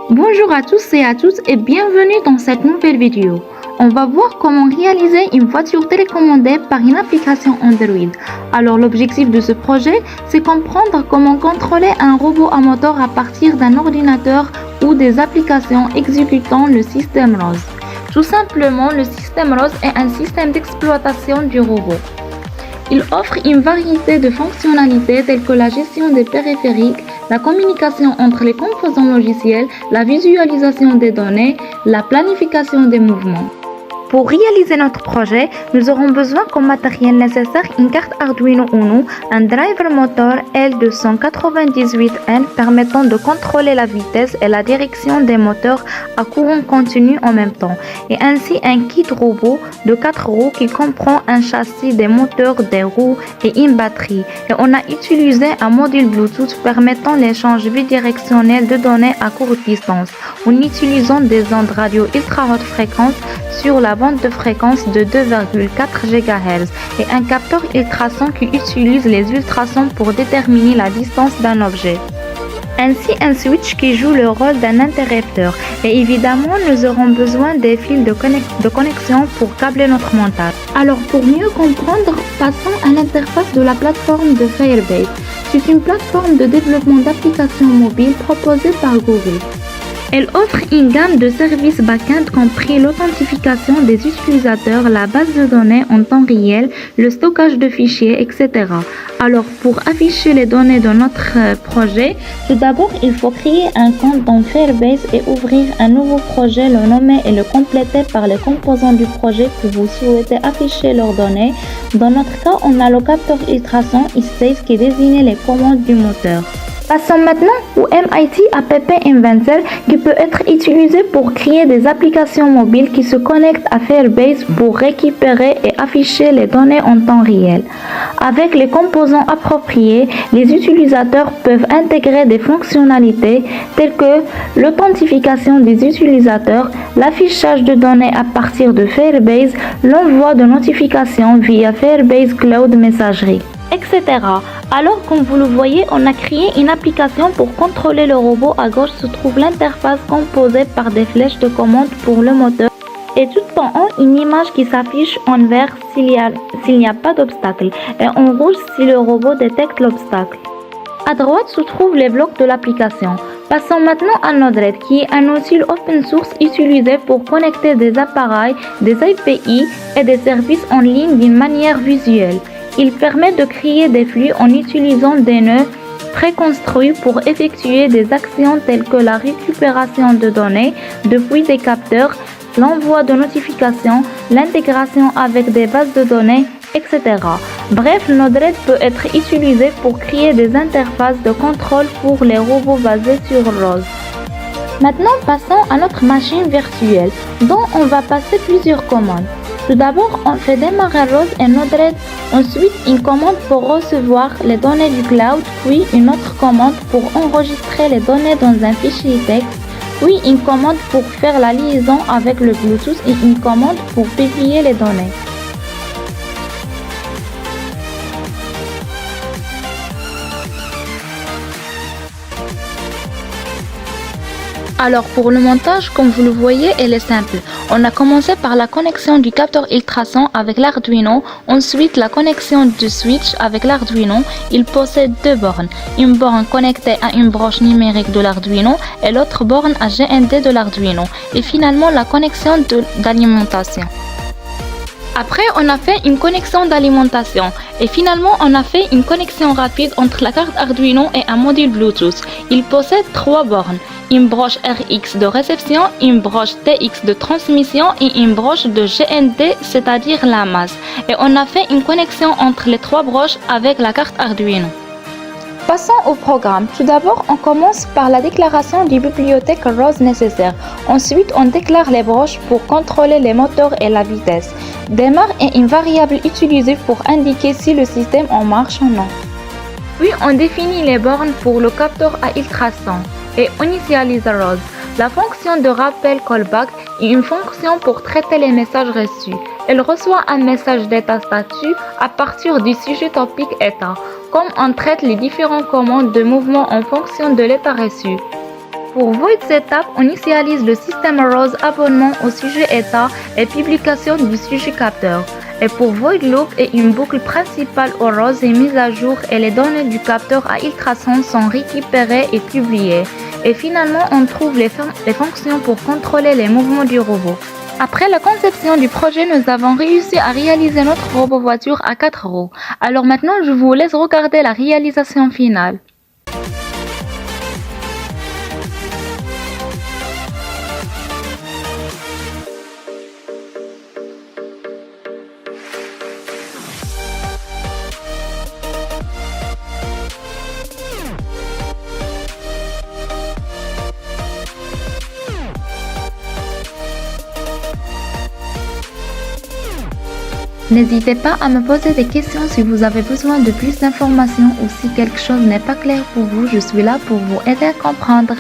Bonjour à tous et à toutes et bienvenue dans cette nouvelle vidéo. On va voir comment réaliser une voiture télécommandée par une application Android. Alors l'objectif de ce projet, c'est comprendre comment contrôler un robot à moteur à partir d'un ordinateur ou des applications exécutant le système ROS. Tout simplement, le système ROS est un système d'exploitation du robot. Il offre une variété de fonctionnalités telles que la gestion des périphériques, la communication entre les composants logiciels, la visualisation des données, la planification des mouvements. Pour réaliser notre projet, nous aurons besoin comme matériel nécessaire une carte Arduino Uno, un driver moteur L298N permettant de contrôler la vitesse et la direction des moteurs à courant continu en même temps, et ainsi un kit robot de 4 roues qui comprend un châssis, des moteurs, des roues et une batterie. Et on a utilisé un module Bluetooth permettant l'échange bidirectionnel de données à courte distance en utilisant des ondes radio ultra haute fréquence sur la bande de fréquence de 2,4 GHz et un capteur ultrason qui utilise les ultrasons pour déterminer la distance d'un objet. Ainsi un switch qui joue le rôle d'un interrupteur et évidemment nous aurons besoin des fils de connexion pour câbler notre montage. Alors pour mieux comprendre, passons à l'interface de la plateforme de Firebase. C'est une plateforme de développement d'applications mobiles proposée par Google. Elle offre une gamme de services back-end compris l'authentification des utilisateurs, la base de données en temps réel, le stockage de fichiers, etc. Alors pour afficher les données de notre projet, tout d'abord il faut créer un compte dans Firebase et ouvrir un nouveau projet, le nommer et le compléter par les composants du projet que vous souhaitez afficher leurs données. Dans notre cas, on a le capteur ultrason E6 qui désigne les commandes du moteur. Passons maintenant au MIT App Inventor qui peut être utilisé pour créer des applications mobiles qui se connectent à Firebase pour récupérer et afficher les données en temps réel. Avec les composants appropriés, les utilisateurs peuvent intégrer des fonctionnalités telles que l'authentification des utilisateurs, l'affichage de données à partir de Firebase, l'envoi de notifications via Firebase Cloud Messagerie, etc. Alors, comme vous le voyez, on a créé une application pour contrôler le robot. À gauche se trouve l'interface composée par des flèches de commande pour le moteur et tout en haut une image qui s'affiche en vert s'il n'y a pas d'obstacle et en rouge si le robot détecte l'obstacle. À droite se trouvent les blocs de l'application. Passons maintenant à Node-RED qui est un outil open source utilisé pour connecter des appareils, des API et des services en ligne d'une manière visuelle. Il permet de créer des flux en utilisant des nœuds préconstruits pour effectuer des actions telles que la récupération de données depuis des capteurs, l'envoi de notifications, l'intégration avec des bases de données, etc. Bref, Node-RED peut être utilisé pour créer des interfaces de contrôle pour les robots basés sur ROS. Maintenant, passons à notre machine virtuelle, dont on va passer plusieurs commandes. Tout d'abord, on fait démarrer ROS et Node-RED, ensuite une commande pour recevoir les données du cloud, puis une autre commande pour enregistrer les données dans un fichier texte, puis une commande pour faire la liaison avec le Bluetooth et une commande pour publier les données. Alors pour le montage, comme vous le voyez, elle est simple. On a commencé par la connexion du capteur ultrason avec l'Arduino, ensuite la connexion du switch avec l'Arduino. Il possède deux bornes, une borne connectée à une broche numérique de l'Arduino et l'autre borne à GND de l'Arduino, et finalement la connexion d'alimentation. Après, on a fait une connexion d'alimentation et finalement, on a fait une connexion rapide entre la carte Arduino et un module Bluetooth. Il possède trois bornes, une broche RX de réception, une broche TX de transmission et une broche de GND, c'est-à-dire la masse. Et on a fait une connexion entre les trois broches avec la carte Arduino. Passons au programme. Tout d'abord, on commence par la déclaration des bibliothèques ROS nécessaires. Ensuite, on déclare les broches pour contrôler les moteurs et la vitesse. Démarre est une variable utilisée pour indiquer si le système en marche ou non. Puis, on définit les bornes pour le capteur à ultrason et initialise ROS. La fonction de rappel callback est une fonction pour traiter les messages reçus. Elle reçoit un message d'état statut à partir du sujet topic état, comme on traite les différentes commandes de mouvement en fonction de l'état reçu. Pour Void Setup, on initialise le système ROS abonnement au sujet état et publication du sujet capteur. Et pour Void Loop et une boucle principale au ROS est mise à jour et les données du capteur à ultrasons sont récupérées et publiées. Et finalement, on trouve les fonctions pour contrôler les mouvements du robot. Après la conception du projet, nous avons réussi à réaliser notre robot voiture à 4 roues. Alors maintenant, je vous laisse regarder la réalisation finale. N'hésitez pas à me poser des questions si vous avez besoin de plus d'informations ou si quelque chose n'est pas clair pour vous, je suis là pour vous aider à comprendre.